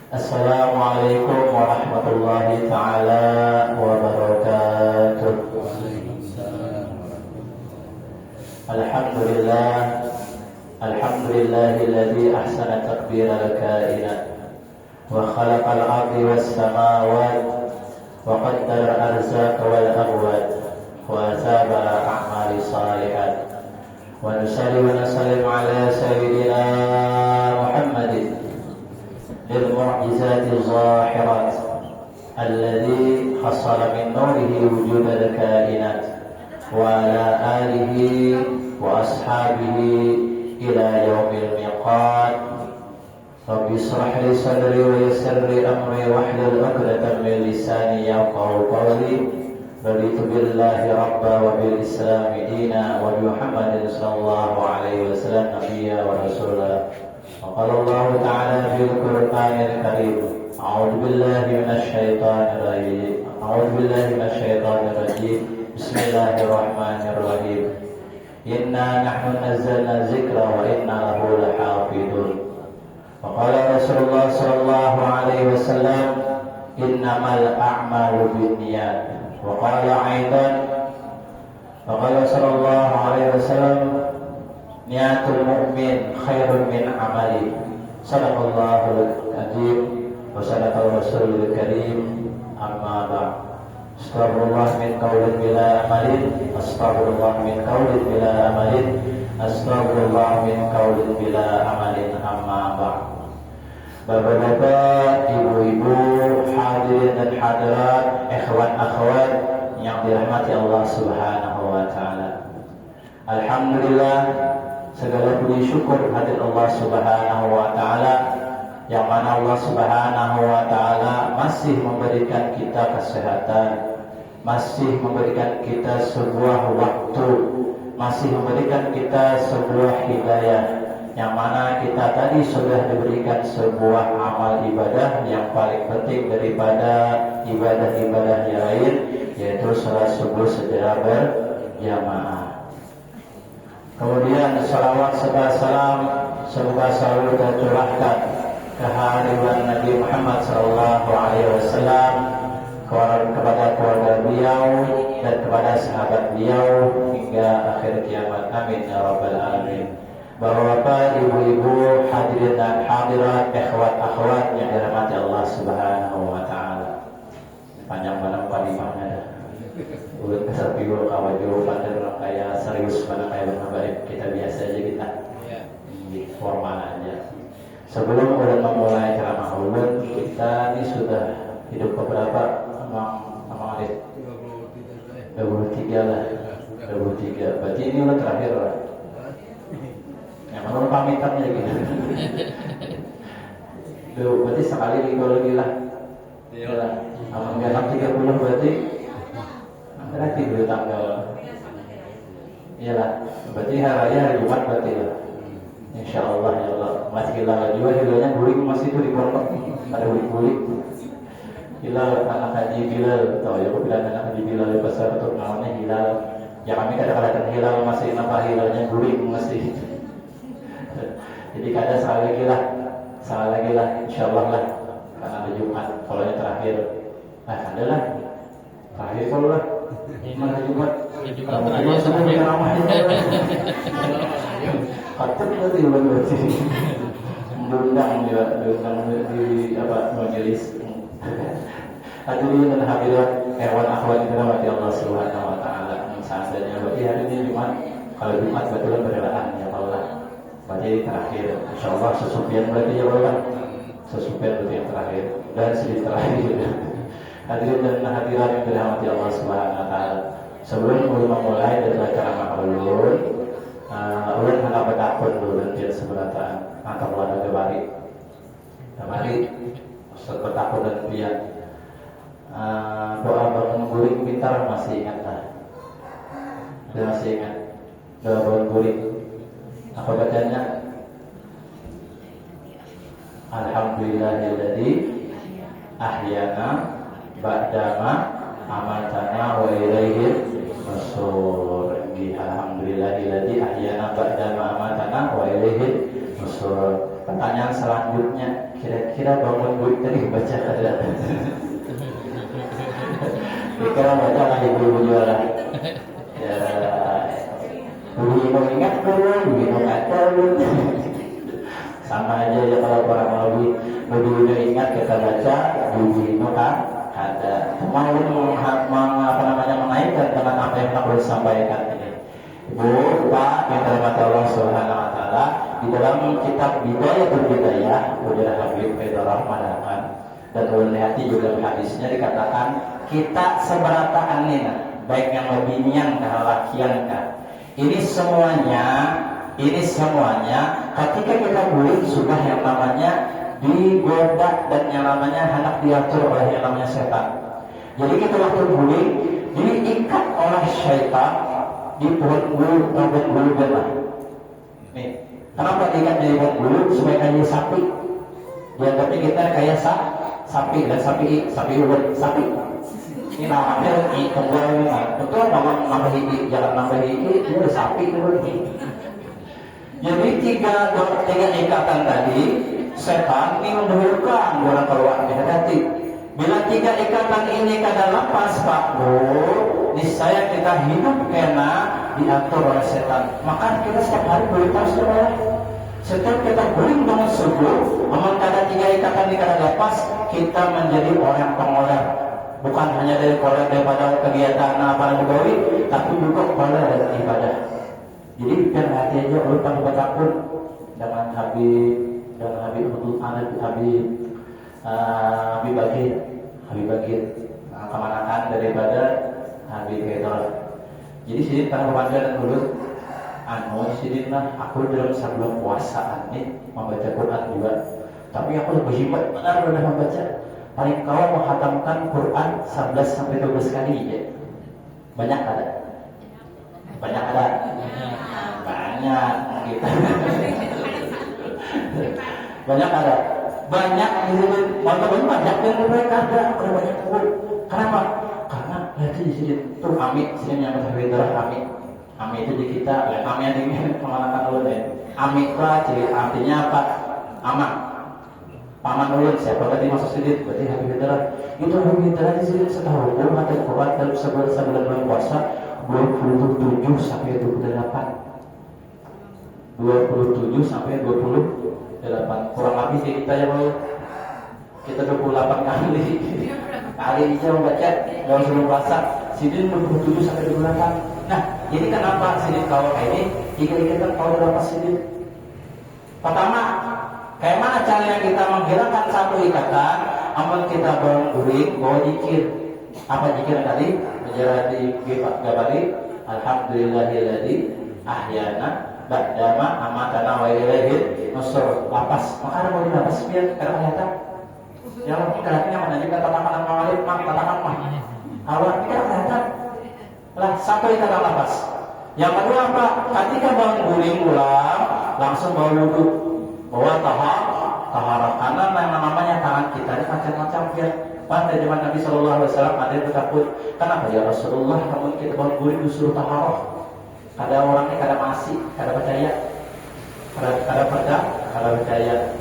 Assalamualaikum warahmatullahi ta'ala wabarakatuh. Alhamdulillah, alhamdulillahilladzi ahsana taqdira al-kainat wa khalaqal ardi was samawati wa qaddara al-arzaqa wal amwat wa asaba a'mali salihat wa nusalli wa nusallim ala sayyidina Muhammadin بالمعجزات الظاهرات الذي حصل من نوره وجود الكائنات وعلى آله وأصحابه إلى يوم الميقات. رب اشرح لي صدري ويسر لي أمري واحلل عقدة من لساني يفقهوا قولي. رضيت بالله ربا وبالإسلام دينا وبمحمد صلى الله عليه وسلم نبيا ورسولا. وقال الله تعالى في القرآن الكريم أعوذ بالله من الشيطان الرجيم بسم الله الرحمن الرحيم إنا نحن نزلنا الذكر وإنا له لحافظون. وقال رسول الله صلى الله عليه وسلم إنما الأعمال بالنيات. وقال أيضا وقال صلى الله عليه وسلم niatul mu'min khairun min amali. Sadaqallahul azim wa sadaqal rasulul karim. Amma ba'd. Astaghfirullah min qaulin bila amalin. Astaghfirullah min qaulin bila amalin. Astaghfirullah min qaulin bila amalin. Amma ba'd. Bapak-bapak, ibu-ibu, hadirin dan hadirat, ikhwan akhwat yang dirahmati Allah Subhanahu wa taala. Alhamdulillah, segala puji syukur hadir Allah Subhanahu wa taala, yang mana Allah Subhanahu wa taala masih memberikan kita kesehatan, masih memberikan kita sebuah waktu, masih memberikan kita sebuah hidayah, yang mana kita tadi sudah diberikan sebuah amal ibadah yang paling penting daripada ibadah-ibadah yang lain, yaitu salat subuh secara berjamaah. Kemudian salawat serta salam semoga selalu tercurahkan kehadiran Nabi Muhammad sallallahu alaihi wasallam kepada keluarga beliau dan kepada sahabat beliau hingga akhir kiamat. Amin ya rabbal alamin. Bapak-bapak, ibu-ibu, hadirin dan hadirat, ikhwat akhwat yang dirahmati Allah Subhanahu wa taala. Panjang banget kalimahnya dah. Ulut besar piul kawajo pada orang kaya serius pada kaya bernabarik, kita biasa aja kita formal aja. Sebelum udah memulai ceramah ulut, kita ini sudah hidup beberapa emang adik 23 lah, 23. Berarti ini udah terakhir lah. Yang mana pamitannya gitu. Berarti sekali lagi lah. Iyalah. Aman genap 30 berarti berarti dua tanggal. Iyalah, berarti hari raya hari Jumat berarti lah. Insyaallah ya Allah. Masih hilal juga hilalnya guling masih itu di pondok. Ada guling-guling. Hilal anak haji Bilal, tahu ya kok bilang anak haji Bilal di pasar untuk namanya hilal. Ya kami kadang-kadang hilal masih nampak hilalnya guling masih. Jadi kada salah lagi lah, insyaallah lah. Karena ada Jumat, kalau yang terakhir. Nah, ada lah. Terakhir kalau lah. Mana Jumat? Jumat semua yang ramai. Khatam tadi berarti. Diundang di majelis. Hadirin dan hadirat, hewan akhwat yang dirahmati Allah Subhanahu wa taala. Seadanya berarti hari ini Jumat. Kalau Jumat betulan berjalan ya Allah. Berarti terakhir. Insyaallah sesupian berarti ya Allah. Sesupian berarti yang terakhir dan sedikit terakhir. Hadirin dan hadirat yang dirahmati Allah Subhanahu wa taala. Sebelum memulai dari ceramah ulun hendak bertakun dulu dan seberataan angkat wadah kembali. Kembali bertakun dan pian. Doa bangun guring pintar masih ingat tak? Masih ingat doa bangun guring. Apa bacanya? Alhamdulillahilladzi ahyana ba'dama amatana wa ilaihi nusyur. Alhamdulillahilladzi ahyana ba'da ma amatana wa ilaihi nusyur. Pertanyaan selanjutnya, kira-kira bangun duit tadi baca kada? Kira baca lagi ibu jualan. Ya, begitu ingat belum, begitu kata belum. Sama aja ya kalau orang lebih ingat kita baca, begitu kan ada. Mau menaikkan dengan apa yang tak boleh sampaikan ini. Ibu, Pak, yang dirahmati Allah Subhanahu Wa Taala, di dalam kitab Bidayah Ujar Habib Haidar Rahman dan ulun hati juga hadisnya dikatakan kita seberata anina, baik yang lebih nyang kehalakian kan. Ini semuanya ketika kita guling sudah yang namanya digoda dan yang namanya hendak diatur oleh yang namanya setan. Jadi kita waktu guling diikat oleh syaitan di pohon bulu, belah. Nih, kenapa diikat di pohon bulu? Supaya kayak sapi. Dianggapnya kita kayak sapi dan sapi ini namanya kembali betul nambah hiji jalan nambah hiji itu sapi itu. Jadi tiga ikatan tadi setan ini mendahulukan orang keluar hati. Bila tiga ikatan ini kada lepas Pak Bu, niscaya kita hidup kena diatur oleh setan. Maka kita setiap hari berlipas ya. Setiap kita guling bangun subuh, amal kada tiga ikatan ini kada lepas, kita menjadi orang pengoler. Bukan hanya daripada kegiatan apa begawi, tapi juga pada ibadah. Jadi biar hati aja lupa bertakun dengan Habib Abdul Habib Bagir kemanakan daripada Habib Haidar. Jadi sini tanah pemandang dulu sini lah aku dalam sebelum puasa ini membaca Quran juga, tapi aku lebih hebat benar udah membaca. Paling kau menghatamkan Quran 11-12 kali ya. Banyak ada banyak kita banyak yang mereka ada banyak pun. Kenapa? Karena nanti di sini tuh Ami sini yang berdarah Ami itu di kita ya, Ami yang ingin pengalaman dulu deh. Ami itu artinya apa? Aman paman ulun siapa tadi masuk sini berarti Habib Haidar itu Habib Haidar di sini setahun mata Quran dalam sebulan bulan puasa 27 sampai 28 kurang lebih sih kita yang kita 28 kali aja membaca dalam sebelum puasa sidin 27 sampai 28. Nah jadi kenapa sidin kawal ini tiga-tiga kawal dalam sidin pertama. Kayak mana caranya kita menghilangkan satu ikatan? Amal kita berguling, bawa zikir. Apa zikir tadi? Menjadi gabari. Alhamdulillahilladzi ahyana ba'da ma amatana wa ilaihi nusyur. Lapas. Maka ada mau dilapas biar kelihatan. Yang kelihatan mana juga tatakan mawalid, tatakan mah. Awal kita kelihatan. Lah satu ikatan lapas. Yang kedua apa? Ketika berguling ulang, langsung bawa wudhu. Bahwa taharah karena yang namanya tangan kita ini macam-macam ya. Pada zaman Nabi Shallallahu Alaihi Wasallam ada yang takut. Kenapa ya Rasulullah kamu kita bangun guling disuruh taharah? Ada orangnya kada masih, kada percaya, kada percaya.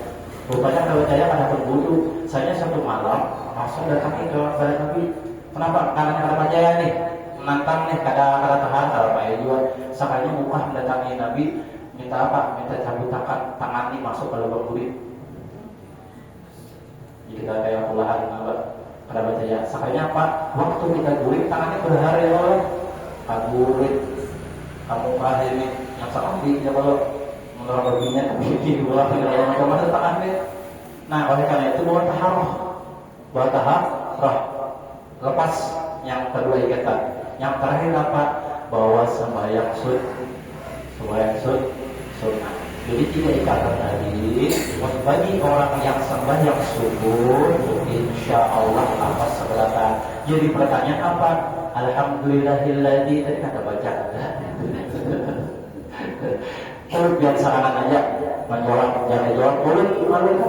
Rupanya kada percaya pada berwudu. Saya satu malam langsung datangi ke Nabi. Kenapa? Karena kada percaya nih, menantang nih kada tahan kada payah juga. Sekali muka mendatangi Nabi. Minta apa? Minta cabut tangan ini masuk ke lubang guling. Jadi kita kayak pulahan pada baca ya. Sakanya apa? Waktu kita guling tangannya berhari loh. Guling. Kamu ini yang sakit ya kalau menurut baginya tapi ulang kalau macam tangannya. Nah oleh karena itu bawa taharah. Lepas yang kedua ikatan. Yang terakhir apa? Bahwa sembahyang sunnah. Jadi tiga ikatan tadi bagi orang yang sembahyang subuh insya Allah apa seberapa. Jadi pertanyaan apa? Alhamdulillahilladzi tadi kata baca. Kalau biar serangan aja menjualan jangan jual ulun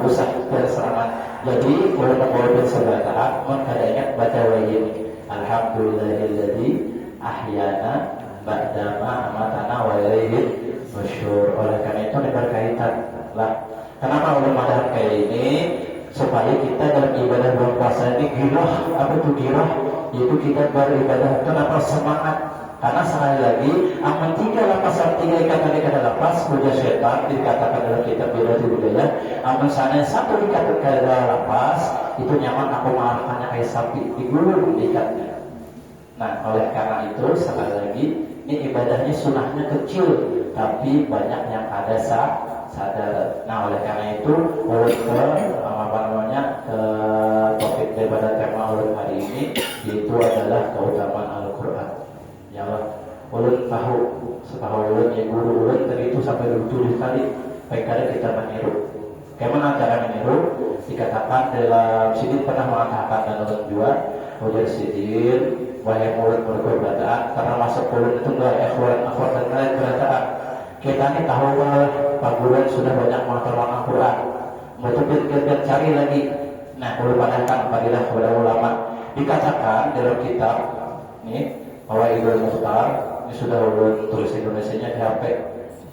bisa biar serangan. Jadi ulun seberapa mengkadanya baca wajib. Alhamdulillahilladzi ahyana ba'dama amatana wa ilaihi nusyur. Oleh karena itu ini berkaitan lah. Kenapa ulun madahan kayak ini? Supaya kita dalam ibadah bulan puasa ini girah, apa itu girah? Yaitu kita beribadah kenapa semangat? Karena sekali lagi aman 3 lapasan 3 ikatan lapas puja setan dikatakan dalam kitab budaya. Aman sana 1 ikatan lapas itu nyaman aku makannya kayak sapi digulung ikatnya. Nah oleh karena itu sekali lagi ini ibadahnya sunahnya kecil tapi banyak yang ada sadar. Nah oleh karena itu ulun ke topik daripada tema ulun hari ini yaitu adalah keutamaan Al-Quran. Ya Allah, ulun tahu ulun ya guru ulun tadi itu sampai 7 kali baik kali kita meniru. Bagaimana cara meniru? Dikatakan dalam sidin pernah mengatakan dan ulun juga ujar sidin wahai murid berberataan karena masuk ulun itu enggak akhwat dan lain berataan. Kita ini tahu Pak Guru sudah banyak mengatakan Al-Quran. Betul kita cari lagi. Nah, ulun padahkan apabila kepada ulama dikatakan dalam kitab ini bahwa Ibnu Mukhtar ini sudah ulun tulis Indonesianya di HP.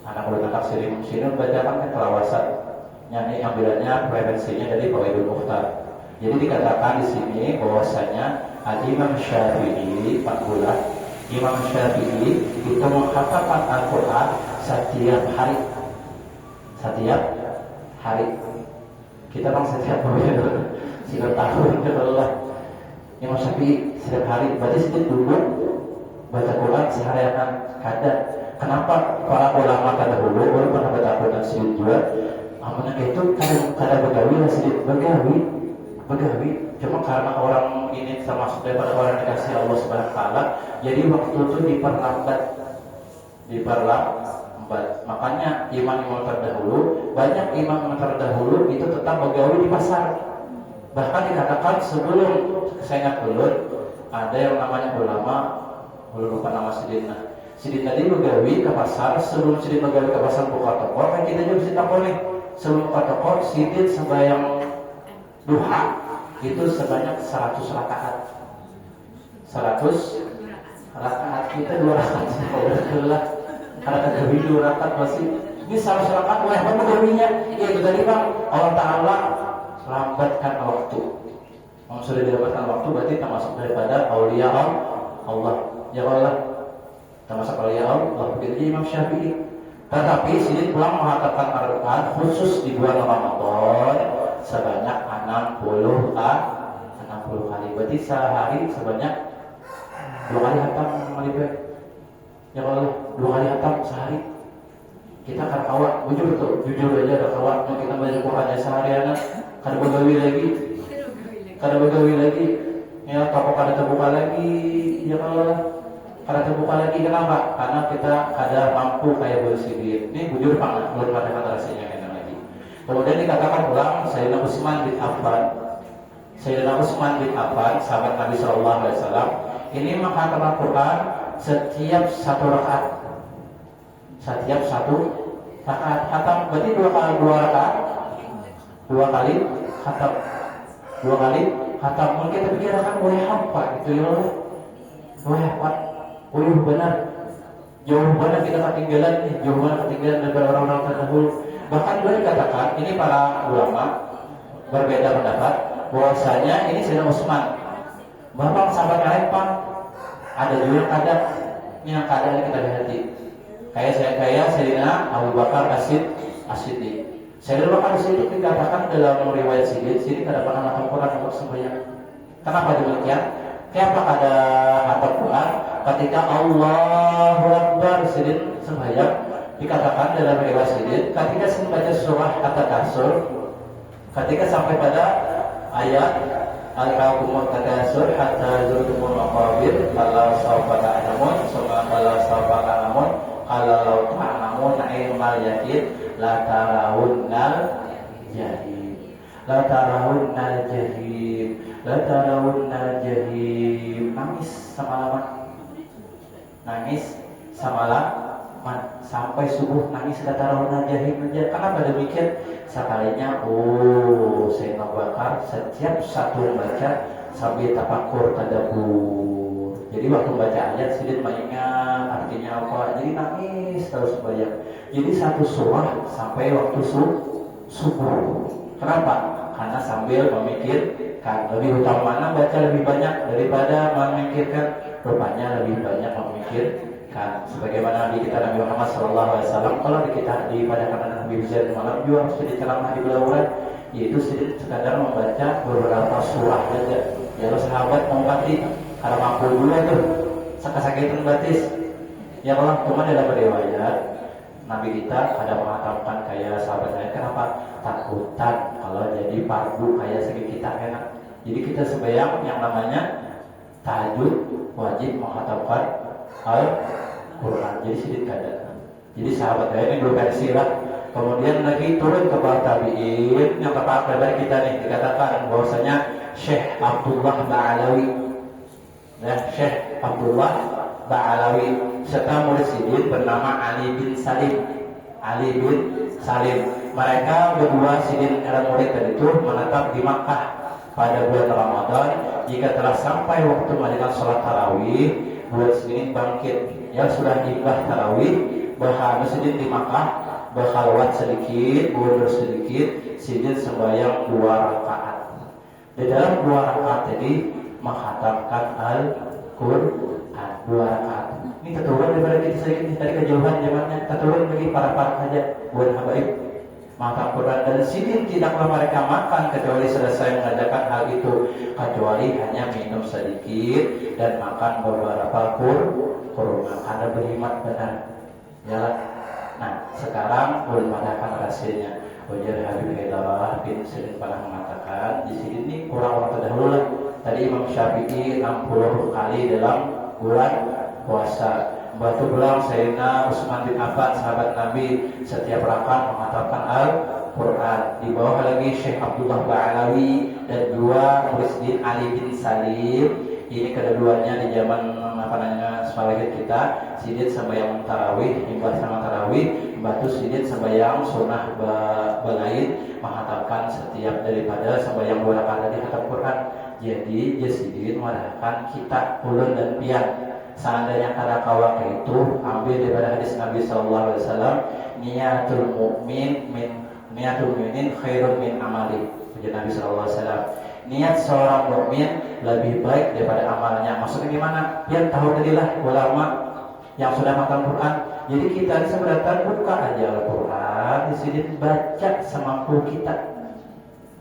Anak ulun anak sini bacakan ke kelawasan. Ini ambilannya prevensinya dari Pak Ibnu Mukhtar. Jadi dikatakan di sini bahwasanya Imam Syafi'i Pak Gula, Imam Syafi'i itu menghafalkan Al-Quran setiap hari. Setiap hari. Kita kan setiap hari setiap tahun Allah. Imam Syafi'i setiap hari berarti sedikit dulu baca Quran seharian kada. Kenapa para ulama terdahulu baru pernah baca Quran sedikit juga? Amanah itu kada begawi lah sedikit begawi. Cuma karena orang ini termasuk daripada orang dikasih Allah Subhanahu Wa Taala, jadi waktu itu diperlambat. Makanya imam-imam terdahulu, banyak imam terdahulu itu tetap begawi di pasar. Bahkan dikatakan sebelum saya ingat dulu ada yang namanya ulama, lupa nama Sidin. Sidin tadi begawi ke pasar, sebelum Sidin begawi ke pasar buka toko, kan kita juga bisa tahu nih. Sebelum buka toko, Sidin sembahyang duha itu sebanyak 100 rakaat. 100 rakaat kita 2 rakaat alhamdulillah. Karena gawi 2 rakaat masih ini 100 rakaat oleh apa gawinya? Ya itu tadi Bang, Allah Taala lambatkan waktu. Kalau sudah didapatkan waktu berarti termasuk daripada aulia Allah. Ya Allah, termasuk aulia Allah. Begitu Imam Syafi'i. Tetapi sini pulang mengatakan Al-Quran khusus di bulan Ramadan sebanyak 60 kali. Berarti sehari sebanyak 2 kali hatam malibet. Ya Allah, 2 kali hatam sehari. Kita akan kawat, jujur aja ada kawat. Mau kita baca Quran ya seharian, kada begawi lagi. Ya toko kada terbuka lagi. Ya Allah, kada terbuka lagi. Kenapa? Karena kita kada mampu kayak bersidin. Ini jujur banget, belum pada kata rasanya kita lagi. Kemudian dikatakan ulang Sayyidina Utsman bin Affan, sahabat Nabi Sallallahu Alaihi Wasallam, ini menghafal Al-Quran setiap 1 rakaat. Setiap 1 rakaat khatam berarti 2 rakaat. 2 kali khatam. 2 kali khatam. Mungkin kita pikirkan boleh apa gitu ya. Boleh apa? Boleh benar. Jauh mana kita ketinggalan nih, jauh mana ketinggalan daripada orang-orang terdahulu. Bahkan boleh dikatakan ini para ulama berbeda pendapat bahwasanya ini Sayyidina Utsman. Bapak sahabat lain Pak, ada juga yang kadang kita hati. Kayak Sayyidina Abu Bakar As-Siddiq. Sayyidina Abu Bakar As-Siddiq dikatakan dalam riwayat sini tidak pernah hafal Quran untuk sembahyang. Kenapa demikian? Kenapa ada hafal Quran ketika Allahu Akbar Siddiq sembahyang? Dikatakan dalam riwayat Siddiq ketika membaca surah At-Takasur, ketika sampai pada ayat Al-Qamar Takasur hatta zurtumul maqabir kalau sawfa ta'lamun summa kalau sawfa ta'lamun kalau ta'lamun ilmal yaqin la tarawunnal jahim nangis semalaman sampai subuh nangis la tarawunnal jahim aja. Kenapa demikian? Sekalinya Sayyidina Abu Bakar setiap satu baca sambil tafakur tadabbur. Jadi waktu baca ayat Sidin mengingat artinya apa, jadi nangis terus bayang. Jadi satu surah sampai waktu subuh. Kenapa? Karena sambil memikirkan. Lebih utama mana baca lebih banyak daripada memikirkan. Rupanya lebih banyak memikirkan. Sebagaimana Nabi kita Nabi Muhammad SAW, kalau kita di pada kanan Nabi Husain malam juga harus jadi ceramah di belauran, yaitu sekadar membaca beberapa surah saja. Ya lo sahabat mau mati karena mampu dulu tuh sakit batis. Ya Allah, cuma dalam riwayat Nabi kita ada mengatakan kayak sahabat saya, kenapa takutan kalau jadi fardu kayak segi kita enak. Jadi kita sembahyang yang namanya tahajud wajib mengatakan Al-Quran. Jadi sedikit kada. Jadi sahabat saya ini berversi lah. Kemudian lagi turun ke para tabi'in yang terpakai dari kita nih, dikatakan bahwasanya Syekh Abdullah Ba'alawi, ya, Syekh Abdullah Ba'alawi serta murid Sidin bernama Ali bin Salim. Ali bin Salim. Mereka berdua Sidin dan murid tadi itu menetap di Makkah pada bulan Ramadan. Jika telah sampai waktu melakukan sholat tarawih, buat Sidin bangkit. Ya sudah ibah tarawih, bahkan Sidin di Makkah berkhalwat sedikit, mundur sedikit, Sidin sembahyang 2 rakaat. Di dalam 2 rakaat tadi menghatamkan Al-Quran 2 rakaat. Ini terturun daripada kita sedikit dari kejauhan zamannya, terturun bagi para saja buat habaib makan Quran. Dan Sidin tidaklah mereka makan kecuali selesai mengerjakan hal itu, kecuali hanya minum sedikit dan makan beberapa kurma karena berhemat benar. Ya. Nah, sekarang boleh mengatakan hasilnya. Wajar Habib Haidarah bin Sidin pernah mengatakan di sini ini kurang waktu dahulu lah. Tadi Imam Syafi'i 60 kali dalam bulan puasa. Batu belang Sayyidina Utsman bin Affan sahabat Nabi setiap rakaat mengatakan Al-Quran. Di bawah lagi Syekh Abdullah Ba'alawi dan 2 murid Ali bin Salim. Ini kedua-duanya di zaman sebagai kita Sidin sembahyang tarawih, ibadah sama tarawih, batu Sidin sembahyang sunnah belaid menghatamkan setiap daripada sembahyang 2 rakaat tadi khatam Quran. Jadi Sidin mengatakan kita ulun dan pian. Seandainya kada kawak itu ambil daripada hadis Nabi SAW, niatul mu'min khairun min amali. Nabi SAW, niat seorang mukmin lebih baik daripada amalnya. Maksudnya gimana? Yang tahu tadilah ulama yang sudah makan Quran. Jadi kita bisa datang buka aja Al-Quran, di sini baca semampu kita.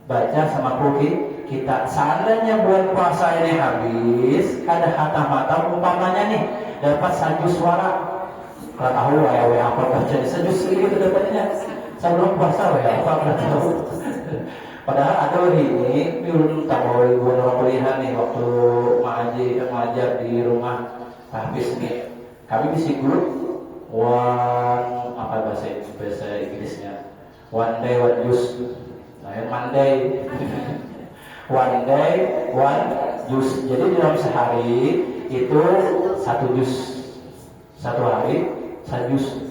Baca semampu kita. Seandainya bulan puasa ini habis, ada hatam-hatam umpamanya nih dapat 1 suara. Kalau tahu ya apa baca di 1 itu dapatnya. Sebelum puasa ya apa kalau tahu. Padahal ada ini belum tahu buat orang kuliah nih waktu mengajar di rumah habis nih. Kami bisi grup apa bahasa Inggrisnya, one day one juice. Saya Monday one day one juice. Jadi dalam sehari itu 1 jus, 1 hari 1 jus.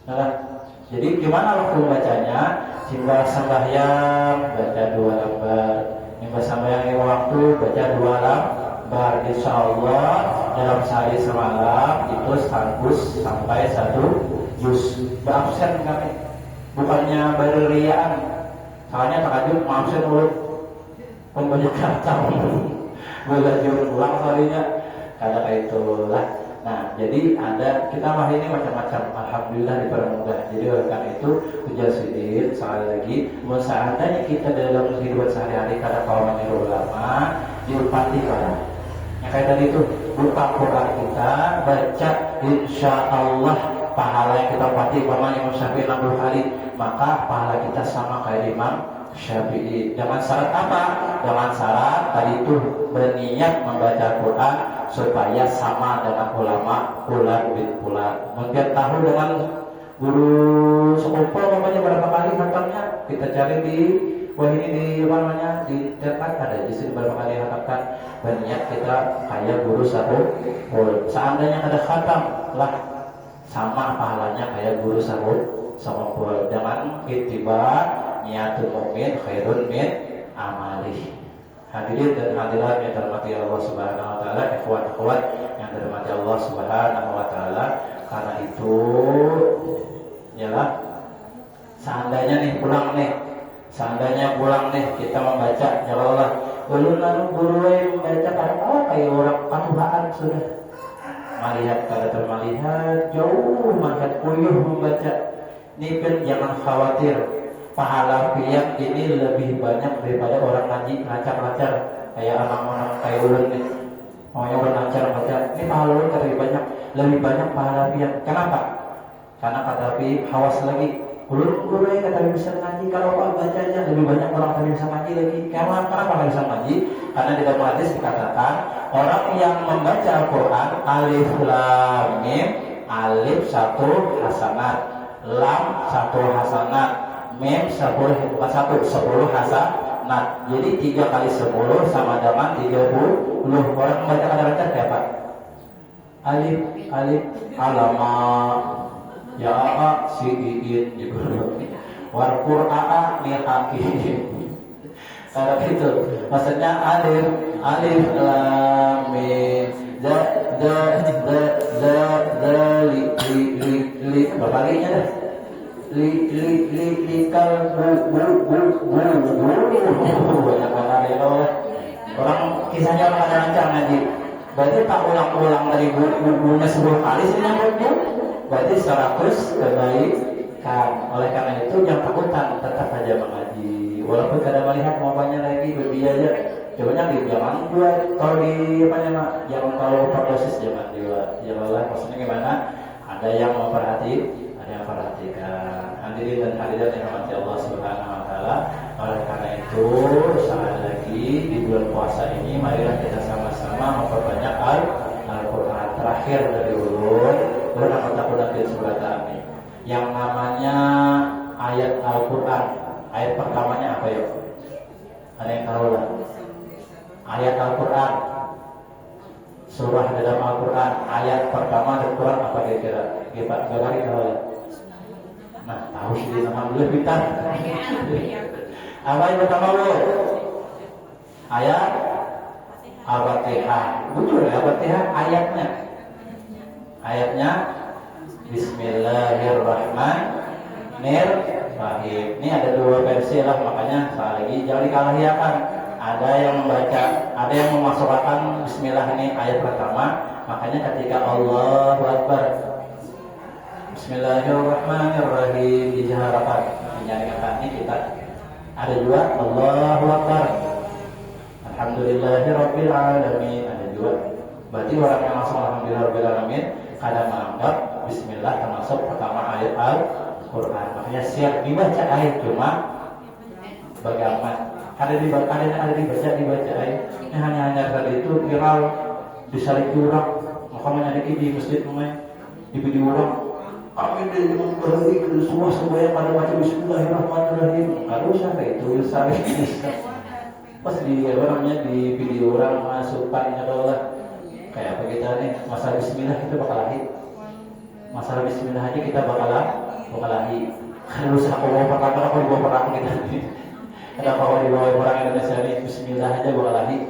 Nah, jadi gimana waktu bacanya? Simbah sembahyang baca 2 lembar, simbah sembahyang waktu baca 2 lembar. Insyaallah dalam sehari semalam itu 100 sampai 1 juz. Berabsen kami, bukannya berriaan. Soalnya takajud absen dulu pembaca khatam. Belajar ulang soalnya kada kayak itulah. Nah, jadi ada kita mah ini macam-macam. Alhamdulillah dipermudah. Jadi oleh karena itu ujar Sidin sekali lagi, seandainya kita dalam kehidupan sehari-hari kada kawan meniru ulama, diupati kada. Yang kayak tadi itu buka Quran kita, baca, insya Allah pahala yang kita upati paman Imam Syafi'i 60 kali, maka pahala kita sama kayak Imam Syafi'i. Dengan syarat apa? Dengan syarat tadi itu berniat membaca Quran supaya sama dengan ulama Fulan bin Fulan. Mungkin tahu dengan guru sekumpul namanya berapa kali hatamnya, kita cari di ini di apa namanya di internet ada di sini berapa kali hatamkan. Berniat kita kayak guru satu full. Seandainya ada khatam lah sama pahalanya kayak guru satu sama full. Jangan ittiba niatul mu'min khairun min amali. Hadirin dan hadirat yang dirahmati Allah Subhanahu wa taala, ikhwan-ikhwat yang dirahmati Allah Subhanahu wa taala. Karena itu yalah seandainya pulang nih kita membaca ya Allah, ulun guru membaca kayak orang panuhaan sudah melihat kada termelihat jauh melihat kuyuh membaca. Ini kan jangan khawatir, pahala piyang ini lebih banyak daripada orang ngaji lancar-lancar kayak anak-anak kayak ulun nih. Maunya berlancar baca, ini pahala ulun lebih banyak pahala piyang. Kenapa? Karena kata Pi hawas lagi. Ulun kata bisa ngaji, kalau Pak baca aja lebih banyak orang kata bisa ngaji lagi. Kenapa nggak bisa ngaji? Karena di dalam hadis dikatakan orang yang membaca Al-Quran alif lam mim, alif 1 hasanat, lam 1 hasanat, mim 10 hasanat. Jadi 3 kali 10 sama dengan 30. Orang membaca kata-kata kayak apa? Alif alamak ya si iin gitu. War Qur'an ni hakim. Kalau itu maksudnya alif lam mim za li berbaliknya dah. Li kal banyak banget ya orang kisahnya lancar ngaji. Berarti tak ulang-ulang dari bukunya 10 kali sih nyambutnya. Berarti 100 kebaikan. Oleh karena itu jangan takutan, tetap aja mengaji. Walaupun kada melihat mau banyak lagi lebih aja. Cobanya jangan buat kalau di jangan kalau overdosis jangan juga. Janganlah maksudnya gimana? Ada yang memperhatikan, ada yang perhatikan. Hadirin dan hadirat yang dirahmati Allah Subhanahu wa taala. Oleh karena itu, sekali lagi di bulan puasa ini marilah kita sama-sama memperbanyak Al-Quran. Terakhir dari ulun takut sebelah ini. Yang namanya ayat Al-Quran, ayat pertamanya apa ya? Ada yang tahu lah? Ayat Al-Quran, surah dalam Al-Quran, ayat pertama dari Quran apa kira-kira? Kita gak tahu lah. Nah, tahu sih nama boleh pintar. Apa yang pertama lo? Ayat Al-Fatihah. Betul ya, Al-Fatihah ayatnya Bismillahirrahmanirrahim. Ini ada 2 versi lah, makanya sekali lagi jangan dikalahiakan. Ada yang membaca, ada yang memasukkan Bismillah ini ayat pertama. Makanya ketika Allahu Akbar, Bismillahirrahmanirrahim dijaharakan, dinyanyikan ini kita. Ada juga Allahu Akbar, Alhamdulillahirabbil alamin, ada juga. Berarti orang yang langsung Alhamdulillahirabbil alamin kada menganggap Bismillah termasuk pertama ayat Al-Quran. Makanya siap dibaca ayat, cuma bagaimana ada dibaca ayat. Ini hanya tadi itu viral disalib orang, makanya di masjid rumah di video orang. Amin dari berhenti ke semua yang pada baca Bismillahirrahmanirrahim. Kalau usah kayak itu salib pas di orangnya di video orang masukkannya Allah. Kayak apa kita nih, masalah Bismillah kita bakal lahir. Masalah Bismillah aja kita bakal lahir. Kan usah aku bawa perang kita nih. Ada apa di bawah orang Indonesia ini Bismillah aja bakal lahir.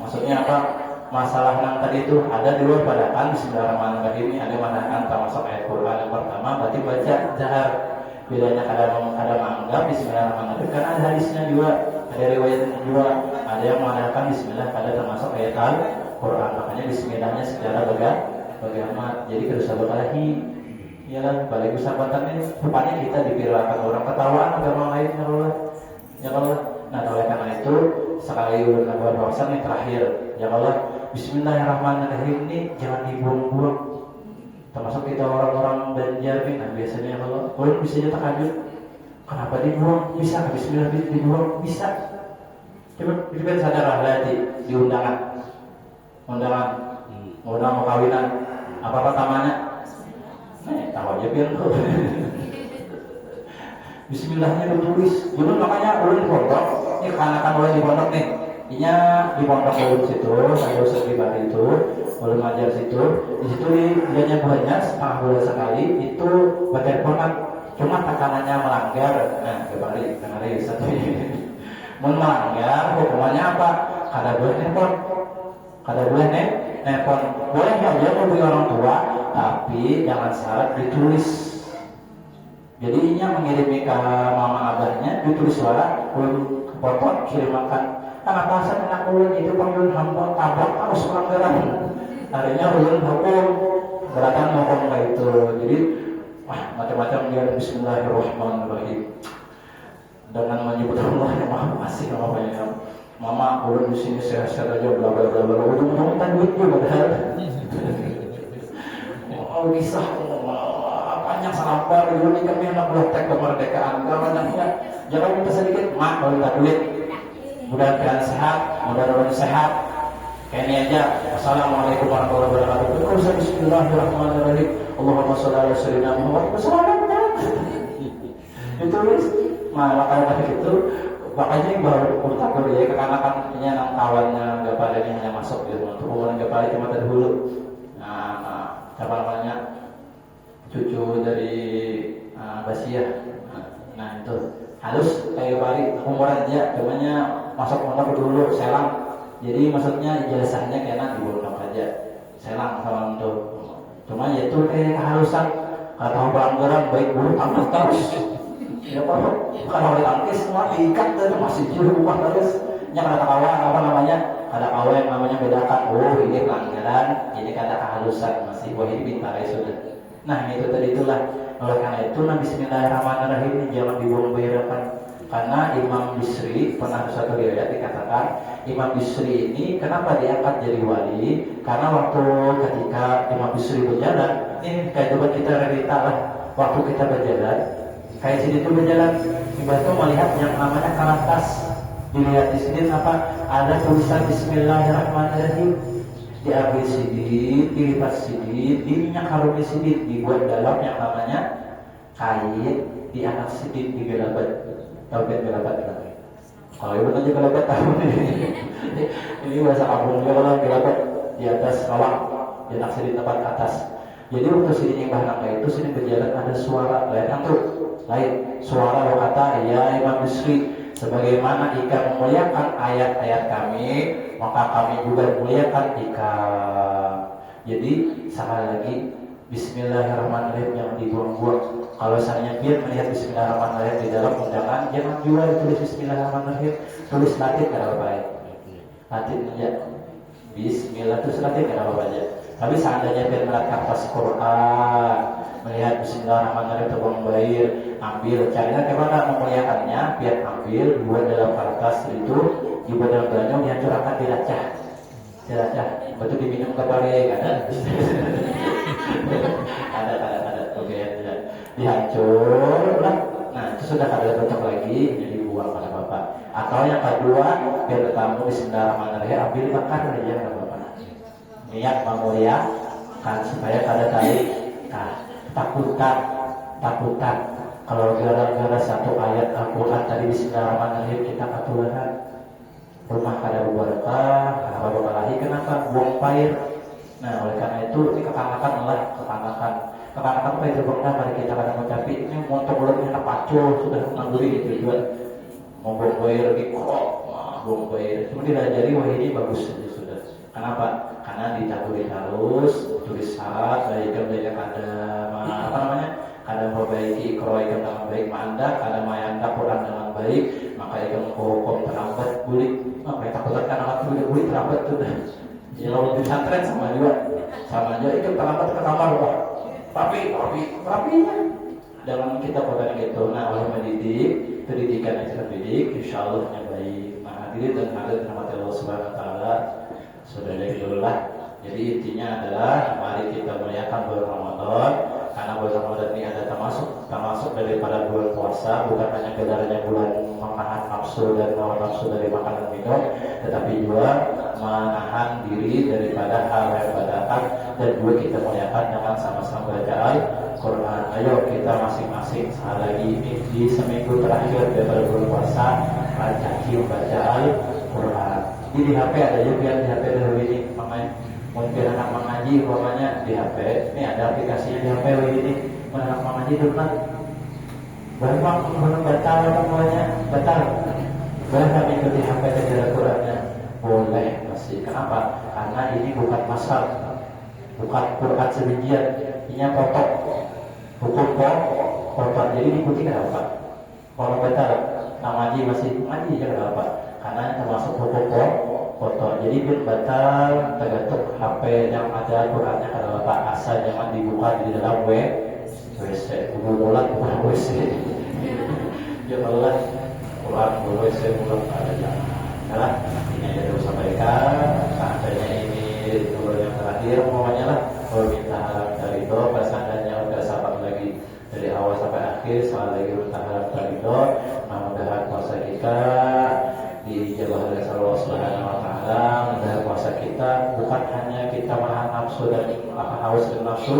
Maksudnya apa? Masalah yang tadi itu ada di luar padaan Bismillahirrahmanirrahim. Ini ada manakan termasuk ayat Quran yang pertama. Berarti baca jahar. Bedanya ada menganggap Bismillahirrahmanirrahim. Karena ada hadisnya juga, ada riwayatnya juga. Ada yang mengatakan Bismillah pada termasuk ayat Quran. Makanya Bismillahnya secara bagaimana. Jadi kedosa berkalahi. Iyalah balik persahabatan ini. Rupanya kita dipirakan orang ketawaan agama lain ya Allah. Nah oleh karena itu sekali ulun nambah bahasan yang terakhir ya Allah, Bismillahirrahmanirrahim ini jangan dibuang-buang. Termasuk kita orang-orang Banjar nih. Nah biasanya kalau ulun bisa aja takajud, kenapa dibuang? Bisa Bismillah dibuang? Bisa. Coba kita sadar lah di undangan mau kawinan apa pertamanya? Tahu aja biar Bismillahnya ditulis. Dulu makanya ulun di pondok. Ini karena kan ulun di pondok nih. Inya di pondok ulun situ, saya Ustaz pribadi itu, ulun ngajar situ. Di situ dianya banyak setengah bulan sekali itu berteleponan. Cuma tekanannya melanggar. Nah, kembali satu ini. Melanggar hukumannya apa? Kada boleh telepon. Kada boleh Nelpon boleh aja hubungi orang tua, tapi jangan syarat ditulis. Jadi inya mengirim ke mama abahnya ditulis suara, ulun foto kirimkan. Karena bahasa anak ulun itu panggil hamba tabrak harus pelanggaran. Harinya ulun hukum beratan hukum kayak itu. Jadi macam-macam dia. Bismillahirrahmanirrahim. Dengan menyebut Allah yang Maha Pengasih namanya. Mama ulun di sini sehat-sehat aja bla bla bla bla. Ujung-ujungnya kan duit juga padahal. Oh kisah panjang sabar dulu nih kami anak buah teks kemerdekaan. Kalau anaknya jangan minta sedikit mak kalau minta duit. Mudah-mudahan sehat, mudah-mudahan sehat. Kayak ini aja. Assalamualaikum warahmatullahi wabarakatuh. Bismillahirrahmanirrahim. Allahumma sholli ala sayyidina Muhammad. Ditulis. Malah kalau tadi gitu, makanya baru takut ya kekanakannya nang kawannya gak pada yang hanya masuk gitu. Untuk orang gak pada cuma terdahulu. Nah, siapa namanya? Cucu dari Basia. Nah itu halus kayak bari umur aja, namanya masuk pondok dulu selang. Jadi maksudnya ijazahnya kena di pondok aja selang sama itu. Cuma ya itu kayak kehalusan kata pelanggaran baik buruk amat terus. Ya kalau ditangkis semua diikat dan masih jauh rumah terus. Yang ada kawan apa namanya? Ada kawan yang namanya bedakan. Oh ini pelanggaran, ini kata kehalusan masih wah ini pintar ya sudah. Nah itu tadi itulah. Oleh karena itu Bismillahirrahmanirrahim jangan dibuang-buangkan. Karena Imam Bisri pernah satu riwayat dikatakan Imam Bisri ini kenapa diangkat jadi wali? Karena waktu ketika Imam Bisri berjalan, ini kayak coba kita cerita lah. Waktu kita berjalan, kayak sini tuh berjalan, Ibu tuh melihat yang namanya karantas. Dilihat di sini apa? Ada tulisan Bismillahirrahmanirrahim. Diambil sidit, dilipat sidit, diminyak harumi sidit, dibuat dalam yang namanya kain, diangkat sidit, digelabat. Tahu kan gelabat kan? Kalau ibu aja gelabat tahu ini bahasa kampung juga kalau gelabat di atas kawah, diangkat sidit tempat atas. Jadi waktu sidit yang bahan apa itu sidit berjalan ada suara lain tuh, lain suara berkata ya Imam Bisri. Sebagaimana jika memuliakan ayat-ayat kami, maka kami juga memuliakan jika. Jadi sekali lagi Bismillahirrahmanirrahim yang dibuang-buang. Kalau misalnya biar melihat Bismillahirrahmanirrahim di dalam undangan, jangan juga ditulis Bismillahirrahmanirrahim, tulis Latin kalau baik. Latin aja. Bismillah itu Latin kalau aja. Tapi seandainya biar melihat kertas Quran, melihat Bismillahirrahmanirrahim terbang baik, ambil carilah kemana memuliakannya, biar ambil buat dalam kertas itu, dibuat dalam belanja, dihancurkan diracah, betul diminum ke bare kan? ada, oke ya, dihancur lah. Nah itu sudah ada bentuk lagi, jadi buang pada bapak. Atau yang kedua, biar tamu Bismillahirrahmanirrahim, ambil bakar aja pada bapak. Niat memuliakan supaya kada tadi takutan kalau gara-gara satu ayat Al-Quran tadi Bismillahirrahmanirrahim kita katulahan rumah kada berkah, kada berkah kenapa buang air. Nah oleh karena itu ini kekanakan apa itu bangga pada kita kadang mencapai ini motor lebih enak pacu sudah mengguri itu juga mau buang air di kok buang air cuma diajari wah ini bagus saja sudah. Kenapa? Karena ditaburi harus tulis syarat baik ada apa namanya kada memperbaiki ikro dengan baik manda kada mayanda Quran dengan baik maka ikan hukum terlambat bulik apa yang takutkan anak bulik terlambat tuh dah ya kalau di pesantren sama aja itu terlambat ke kamar wah rapinya dalam kita pada gitu. Nah oleh mendidik pendidikan yang terdidik insyaallah yang baik. Nah hadirin dan hadirat rahmat Allah Subhanahu wa taala sudah dari dulu lah. Jadi intinya adalah mari kita merayakan bulan Ramadan karena bulan Ramadan ini ada termasuk daripada bulan puasa, bukan hanya kedaranya bulan menahan nafsu dan melawan nafsu dari makanan minum, tetapi juga menahan diri daripada hal yang batalkan dan juga kita merayakan dengan sama-sama baca Al-Quran. Ayo kita masing-masing sekali lagi ini di seminggu terakhir daripada bulan puasa baca Al-Quran. Di HP ada juga di HP dahulu ini makanya mungkin anak mengaji umpamanya di HP ini ada aplikasinya di HP ini anak mengaji dulu kan belum batal semuanya batal boleh kami ikuti HP dan Qurannya boleh masih. Kenapa? Karena ini bukan pasal, bukan Quran sebagian, ini pokok hukum pokok. Jadi diikuti kenapa? Kalau kita ngaji masih ngaji kenapa? Karena termasuk hukum pokok. Jadi batal tergantung HP yang ada Qurannya kenapa? Asal jangan dibuka di dalam WC, bulan bukan WC. Janganlah Quran WC bulan ada jangan. Nah, ini yang saya sampaikan. Seandainya ini dulu yang terakhir, pokoknya lah. Kalau minta harap dari itu, seandainya udah sahabat lagi dari awal sampai akhir, soal lagi minta harap dari itu. Mudah-mudahan puasa kita dijabah oleh Allah Subhanahu Wa Taala. Mudah-mudahan puasa kita bukan hanya kita menahan nafsu dan haus dan nafsu,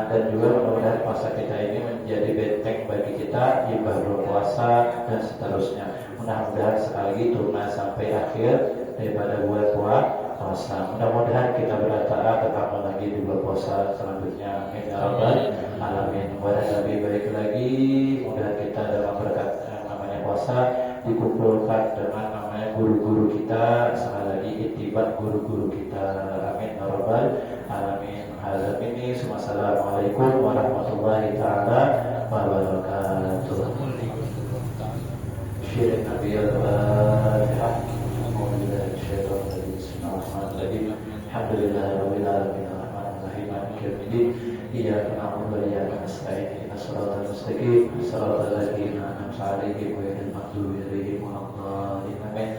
dan juga mudah-mudahan puasa kita ini menjadi benteng bagi kita ibadah puasa dan seterusnya. Mudah-mudahan sekali lagi tunai sampai akhir daripada bulan puasa. Mudah-mudahan kita berdoa tetap lagi di bulan puasa selanjutnya. Amin ya rabbal alamin. Mudah lebih baik lagi. Mudah kita dalam berkat yang namanya puasa dikumpulkan dengan namanya guru-guru kita, sekali lagi ittiba guru-guru kita. Amin ya rabbal alamin. Ini Assalamualaikum warahmatullahi taala wabarakatuh. Syirik Nabi al-Fatihah. Bismillahirrahmanirrahim. Alhamdulillahirabbil alamin arrahmanir rahim maliki yaumiddin. Iyyaka na'budu wa iyyaka nasta'in. Ihdinas siratal mustaqim. Siratal ladzina an'amta 'alaihim ghairil maghdubi 'alaihim waladdallin. Amin.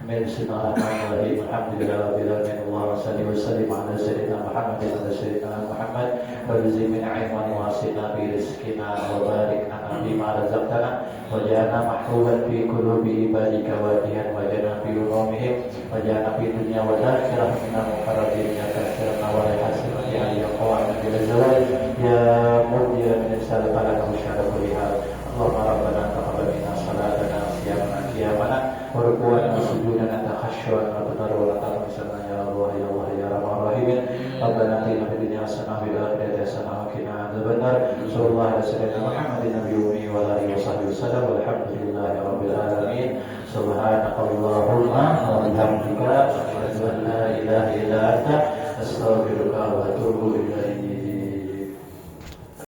Bismillahirrahmanirrahim. Alhamdulillahirabbil alamin. Allahumma shalli wa sallim ala sayyidina Muhammad wa ala sayyidina Muhammad wa rizqina 'ilman wasina bi rizqina wa barik lana bima razaqtana waj'alna mahfuban fi qulubi ibadika wadihan waj'alna fi ulumihim waj'alna fi dunya wal akhirah minal muqarrabin ya katsirna wa la hasanati ya qawana bil zawal ya mudhiya min salafana wa syaraful hal. Allahumma rabbana taqabbal minna salatana siyamana qiyamana wa ruku'ana wa sujudana takhashshu'an wa tadarruan taqabbal ya Allah ya Allah ya Rahman Rahim. Rabbana atina fid dunya hasanah wa fil akhirati hasanah wa qina adzabannar. Sallallahu alaihi wasallam Muhammadin nabiyyi wa alihi washabbihi wasallam walhamdulillahi rabbil alamin. Subhanakallahumma wa bihamdika asyhadu an la ilaha illa anta astaghfiruka wa atubu ilaik.